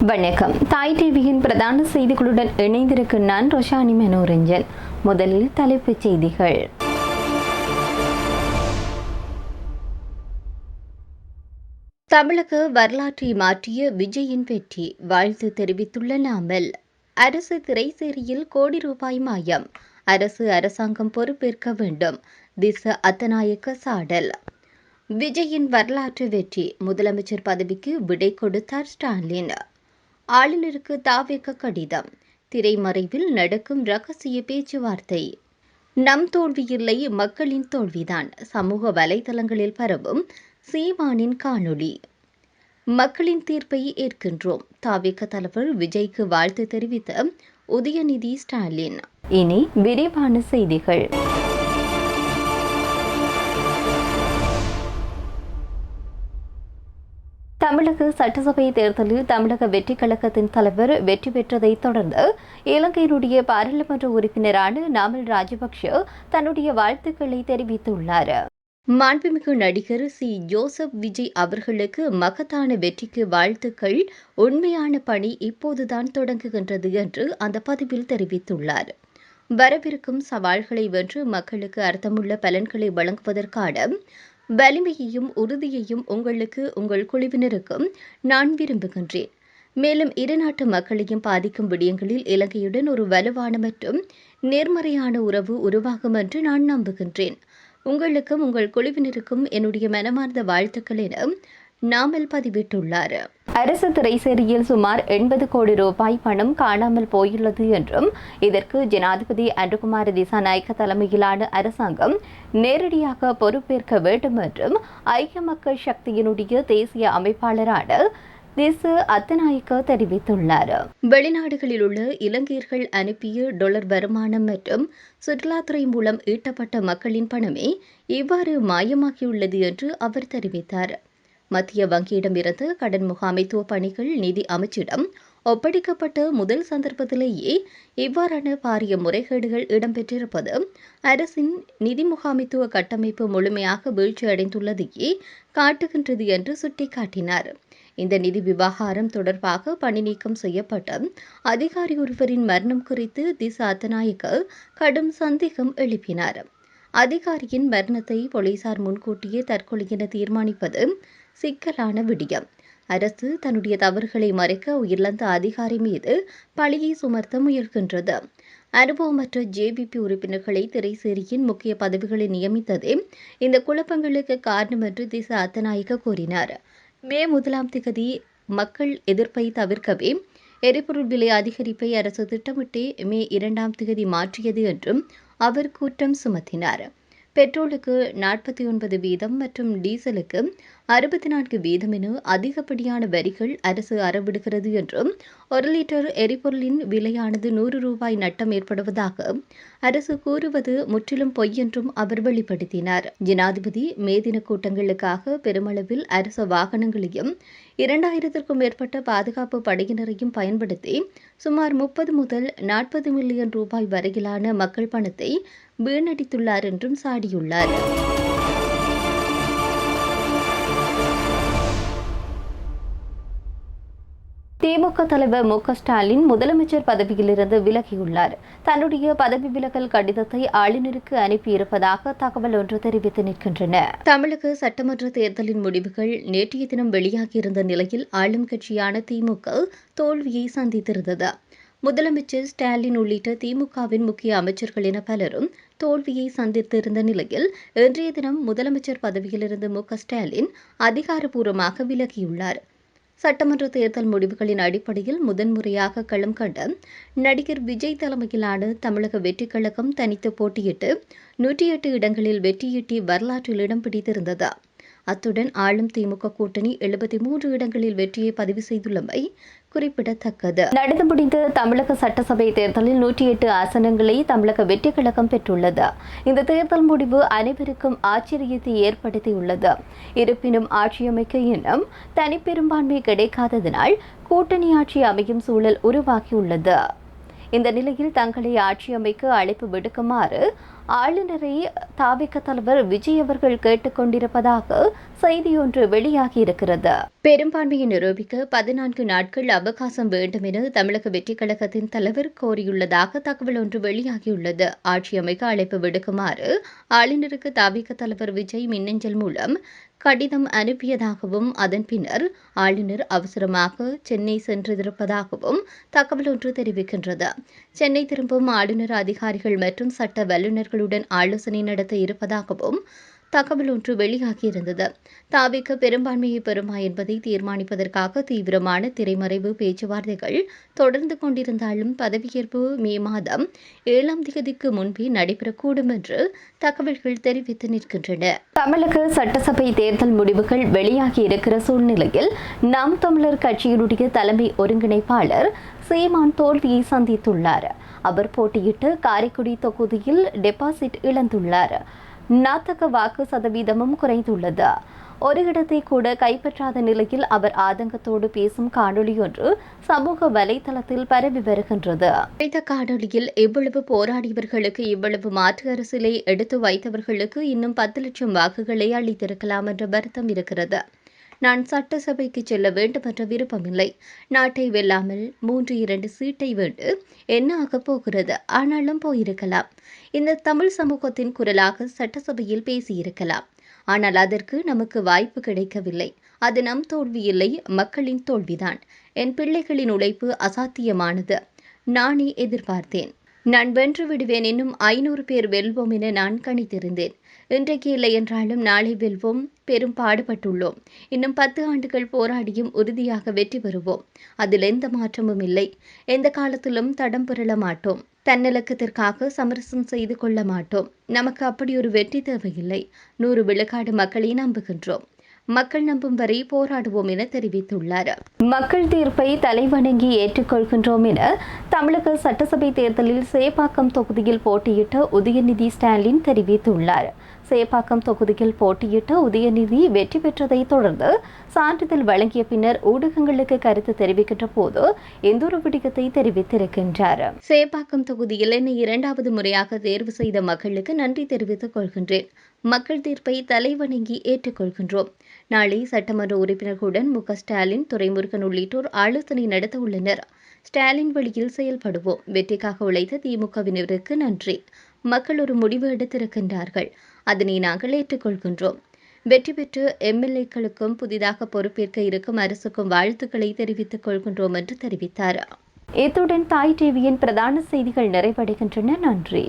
வணக்கம். தாய் டிவியின் பிரதான செய்திகளுடன் இணைந்திருக்கும் நான் ரோஷானி மனோரஞ்சன். முதலில் தலைப்புச் செய்திகள். தமிழக வரலாற்றை மாற்றிய விஜயின் வெற்றி, வாழ்த்து தெரிவித்துள்ள நாமல். அரசு திரைசேரியில் கோடி ரூபாய் மாயம், அரசாங்கம் பொறுப்பேற்க வேண்டும். திச அத்தநாயக்க சாடல். விஜயின் வரலாற்று வெற்றி, முதலமைச்சர் பதவிக்கு விடை கொடுத்தார் ஸ்டாலின். ஆளுநருக்கு தாவேக கடிதம், திரைமறைவில் நடக்கும் ரகசிய பேச்சுவார்த்தை. நம் தோல்வியில்லை, மக்களின் தோல்விதான். சமூக வலைதளங்களில் பரவும் சீமானின் காணொளி. மக்களின் தீர்ப்பை ஏற்கின்றோம், தாவேக தலைவர் விஜய்க்கு வாழ்த்து தெரிவித்த உதயநிதி ஸ்டாலின். இனி விரிவான செய்திகள். தமிழக சட்டசபை தேர்தலில் தமிழக வெற்றிக் கழகத்தின் தலைவர் வெற்றி பெற்றதை தொடர்ந்து இலங்கையினுடைய பாராளுமன்ற உறுப்பினரான நாமல் ராஜபக்ஷ தன்னுடைய வாழ்த்துக்களை தெரிவித்துள்ளார். மாண்புமிகு நடிகர் சி ஜோசப் விஜய் அவர்களுக்கு மகத்தான வெற்றிக்கு வாழ்த்துக்கள். உண்மையான பணி இப்போதுதான் தொடங்குகின்றது என்று அந்த பதிவில் தெரிவித்துள்ளார். வரவிருக்கும் சவால்களை வென்று மக்களுக்கு அர்த்தமுள்ள பலன்களை வழங்குவதற்கான வலிமையையும் உறுதியையும் உங்களுக்கு, உங்கள் குழுவினருக்கும் நான் விரும்புகின்றேன். மேலும் இரு நாட்டு மக்களையும் பாதிக்கும் விடயங்களில் இலங்கையுடன் ஒரு வலுவான மற்றும் நேர்மறையான உறவு உருவாகும் என்று நான் நம்புகின்றேன். உங்களுக்கும் உங்கள் குழுவினருக்கும் என்னுடைய மனமார்ந்த வாழ்த்துக்கள் என நாமல் பதிவிட்டுள்ளார். அரசு திரைசேரியில் சுமார் 80 கோடி ரூபாய் பணம் காணாமல் போயுள்ளது என்றும் இதற்கு ஜனாதிபதி அன்ருகுமார திசாநாயக்க தலைமையிலான அரசாங்கம் நேரடியாக பொறுப்பேற்க வேண்டும் என்றும் ஐக்கிய மக்கள் சக்தியினுடைய தேசிய அமைப்பாளரான திச அத்தநாயக்க தெரிவித்துள்ளார். வெளிநாடுகளில் உள்ள இலங்கையர்கள் அனுப்பிய $, வருமானம் மற்றும் சுற்றுலாத்துறை மூலம் ஈட்டப்பட்ட மக்களின் பணமே இவ்வாறு மாயமாகியுள்ளது என்று அவர் தெரிவித்தார். மத்திய வங்கியிடமிருந்து கடன் முகாமைத்துவ பணிகள் நிதி அமைச்சிடம் ஒப்படைக்கப்பட்ட முதல் சந்தர்ப்பத்திலேயே இவ்வாறான பாரிய முறைகேடுகள் இடம்பெற்றிருப்பது அரசின் நிதி முகாமைத்துவ கட்டமைப்பு முழுமையாக வீழ்ச்சியடைந்துள்ளதையே காட்டுகின்றது என்று சுட்டிக்காட்டினார். இந்த நிதி விவகாரம் தொடர்பாக பணி நீக்கம் செய்யப்பட்ட அதிகாரி ஒருவரின் மரணம் குறித்து திச அத்தநாயக்க கடும் சந்தேகம் எழுப்பினார். அதிகாரியின் மரணத்தை போலீசார் முன்கூட்டியே தற்கொலை என தீர்மானிப்பது சிக்கலான விடயம். அரசு தன்னுடைய தவறுகளை மறைக்க உயிரிழந்த அதிகாரி மீது பழியை சுமத்த முயல்கின்றது. அனுபவமற்ற ஜேவிபி உறுப்பினர்களை திரைசேரியின் முக்கிய பதவிகளில் நியமித்ததே இந்த குழப்பங்களுக்கு காரணம் என்று திச அத்தநாயக்க கூறினார். மே 1 மக்கள் எதிர்ப்பை தவிர்க்கவே எரிபொருள் விலை அதிகரிப்பை அரசு திட்டமிட்டே மே 2 மாற்றியது என்றும் அவர் குற்றம் சுமத்தினார். பெட்ரோலுக்கு 49% மற்றும் டீசலுக்கு 64% என அதிகப்படியான வரிகள் அரசு அறவிடுகிறது என்றும் 1 லிட்டர் எரிபொருளின் விலையானது $100 நட்டம் ஏற்படுவதாக அரசு கூறுவது முற்றிலும் பொய் என்றும் அவர் வெளிப்படுத்தினார். ஜனாதிபதி மே தின கூட்டங்களுக்காக பெருமளவில் அரசு வாகனங்களையும் 2000க்கும் மேற்பட்ட பாதுகாப்பு படையினரையும் பயன்படுத்தி சுமார் 30 முதல் 40 மில்லியன் ரூபாய் வரையிலான மக்கள் பணத்தை வீணடித்துள்ளார் என்றும் சாடியுள்ளார். திமுக தலைவர் மு.க. ஸ்டாலின் முதலமைச்சர் பதவியிலிருந்து விலகியுள்ளார். தன்னுடைய பதவி விலகல் கடிதத்தை ஆளுநருக்கு அனுப்பியிருப்பதாக தகவல் ஒன்று தெரிவித்து நிற்கின்றன. தமிழக சட்டமன்ற தேர்தலின் முடிவுகள் நேற்றைய தினம் வெளியாகியிருந்த நிலையில் ஆளும் கட்சியான திமுக தோல்வியை சந்தித்திருந்தது. முதலமைச்சர் ஸ்டாலின் உள்ளிட்ட திமுகவின் முக்கிய அமைச்சர்கள் என பலரும் தோல்வியை சந்தித்திருந்த நிலையில் இன்றைய தினம் முதலமைச்சர் பதவியிலிருந்து மு.க. ஸ்டாலின் அதிகாரப்பூர்வமாக விலகியுள்ளார். சட்டமன்ற தேர்தல் முடிவுகளின் அடிப்படையில் முதன்முறையாக களம் கண்ட நடிகர் விஜய் தலைமையிலான தமிழக வெற்றிக் கழகம் தனித்து போட்டியிட்டு 108 இடங்களில் வெற்றியீட்டி வரலாற்றில் இடம் பிடித்திருந்தது. அத்துடன் ஆளும் திமுக கூட்டணி 73 இடங்களில் வெற்றியை பதிவு செய்துள்ளமை குறிப்பிடத்தக்கது. நடந்து முடிந்த தமிழக சட்டசபை தேர்தலில் 108 ஆசனங்களை தமிழக வெற்றிக் கழகம் பெற்றுள்ளது. இந்த தேர்தல் முடிவு அனைவருக்கும் ஆச்சரியத்தை ஏற்படுத்தியுள்ளது. இருப்பினும் ஆட்சியமைக்க இன்னும் தனிப்பெரும்பான்மை கிடைக்காததனால் கூட்டணி ஆட்சி அமையும் சூழல் உருவாகியுள்ளது. இந்த நிலையில் தங்களை ஆட்சி அமைக்க அழைப்பு விடுக்குமாறு ஆளுநரை தாவிக தலைவர் விஜய் அவர்கள் கேட்டுக்கொண்டிருப்பதாக செய்தியொன்று வெளியாகியிருக்கிறது. பெரும்பான்மையை நிரூபிக்க 14 நாட்கள் அவகாசம் வேண்டும் என தமிழக வெற்றிக் கழகத்தின் தலைவர் கோரியுள்ளதாக தகவல் ஒன்று வெளியாகியுள்ளது. ஆட்சி அமைக்க அழைப்பு விடுக்குமாறு ஆளுநருக்கு தாவிக தலைவர் விஜய் மின்னஞ்சல் மூலம் கடிதம் அனுப்பியதாகவும் அதன் பின்னர் ஆளுநர் அவசரமாக சென்னை சென்றிருப்பதாகவும் தகவல் ஒன்று தெரிவிக்கின்றது. சென்னை திரும்பும் ஆளுநர் அதிகாரிகள் மற்றும் சட்ட வல்லுநர்களுடன் ஆலோசனை நடத்த இருப்பதாகவும் தகவல் ஒன்று வெளியாகியிருந்தது. தாவிக பெரும்பான்மையை பெறுமா என்பதை தீர்மானிப்பதற்காக தீவிரமான திரைமறைவு பேச்சுவார்த்தைகள் தொடர்ந்து கொண்டிருந்தாலும் பதவியேற்பு மே மாதம் 7ஆம் தேதிக்கு முன்பே நடைபெறக்கூடும் என்று தகவல்கள் தெரிவித்து நிற்கின்றன. தமிழக சட்டசபை தேர்தல் முடிவுகள் வெளியாகி இருக்கிற சூழ்நிலையில் நாம் தமிழர் கட்சியினுடைய தலைமை ஒருங்கிணைப்பாளர் சீமான் தோல்வியை சந்தித்துள்ளார். அவர் போட்டியிட்டு காரைக்குடி தொகுதியில் டெபாசிட் இழந்துள்ளார். நாத்தக வாக்கு சதவீதமும் குறைந்துள்ளது. ஒரு இடத்தை கூட கைப்பற்றாத நிலையில் அவர் ஆதங்கத்தோடு பேசும் காணொலி ஒன்று சமூக வலைதளத்தில் பரவி வருகின்றது. இந்த காணொலியில் இவ்வளவு போராடியவர்களுக்கு இவ்வளவு மாற்று அரசியலை எடுத்து வைத்தவர்களுக்கு இன்னும் 10 லட்சம் வாக்குகளை அளித்திருக்கலாம் என்ற வருத்தம் இருக்கிறது. நான் சட்டசபைக்கு செல்ல வேண்டும் என்ற விருப்பமில்லை. நாட்டை வெல்லாமல் 3-2 சீட்டை வேண்டு என்ன ஆகப் போகிறது? ஆனாலும் போயிருக்கலாம். இந்த தமிழ் சமூகத்தின் குரலாக சட்டசபையில் பேசியிருக்கலாம். ஆனால் அதற்கு நமக்கு வாய்ப்பு கிடைக்கவில்லை. அது நம் தோல்வி இல்லை, மக்களின் தோல்விதான். என் பிள்ளைகளின் உழைப்பு அசாத்தியமானது. நானே எதிர்பார்த்தேன். நான் வென்று விடுவேன், இன்னும் 500 பேர் வெல்வோம் என நான் கணித்திருந்தேன். இன்றைக்கு இல்லை என்றாலும் நாளை வெல்வோம். பெரும் பாடுபட்டுள்ளோம். இன்னும் 10 ஆண்டுகள் போராடியும் உறுதியாக வெற்றி பெறுவோம். அதில் எந்த மாற்றமும் இல்லை. எந்த காலத்திலும் தடம் புரள மாட்டோம். தன்னலக்கத்திற்காக சமரசம் செய்து கொள்ள மாட்டோம். நமக்கு அப்படி ஒரு வெற்றி தேவையில்லை. 100 விழுக்காடு மக்களை நம்புகின்றோம். மக்கள் நம்பும் வரை போராடுவோம் என தெரிவித்துள்ளார். மக்கள் தீர்ப்பை தலைவணங்கி ஏற்றுக்கொள்கின்றோம் என தமிழக சட்டசபை தேர்தலில் சேப்பாக்கம் தொகுதியில் போட்டியிட்ட உதயநிதி ஸ்டாலின் தெரிவித்துள்ளார். சேப்பாக்கம் தொகுதியில் போட்டியிட்ட உதயநிதி வெற்றி பெற்றதை தொடர்ந்து சான்றிதழ் வழங்கிய பின்னர் ஊடகங்களுக்கு கருத்து தெரிவிக்கின்ற போது எந்தொரு விடயத்தை தெரிவித்திருக்கின்றார். சேப்பாக்கம் தொகுதியில் என்னை 2வது முறையாக தேர்வு செய்த மக்களுக்கு நன்றி தெரிவித்துக் கொள்கின்றேன். மக்கள் தீர்ப்பை தலைவணங்கி ஏற்றுக்கொள்கின்றோம். நாளை சட்டமன்ற உறுப்பினர்களுடன் மு க ஸ்டாலின், துரைமுருகன் உள்ளிட்டோர் ஆலோசனை நடத்த உள்ளனர். ஸ்டாலின் வழியில் செயல்படுவோம். வெற்றிக்காக உழைத்த திமுகவினருக்கு நன்றி. மக்கள் ஒரு முடிவு எடுத்திருக்கின்றார்கள். அதனை நாங்கள் ஏற்றுக்கொள்கின்றோம். வெற்றி பெற்று எம்எல்ஏக்களுக்கும் புதிதாக பொறுப்பேற்க இருக்கும் அரசுக்கும் வாழ்த்துக்களை தெரிவித்துக் கொள்கின்றோம் என்று தெரிவித்தார். இத்துடன் தாய் டிவியின் பிரதான செய்திகள் நிறைவடைகின்றன. நன்றி.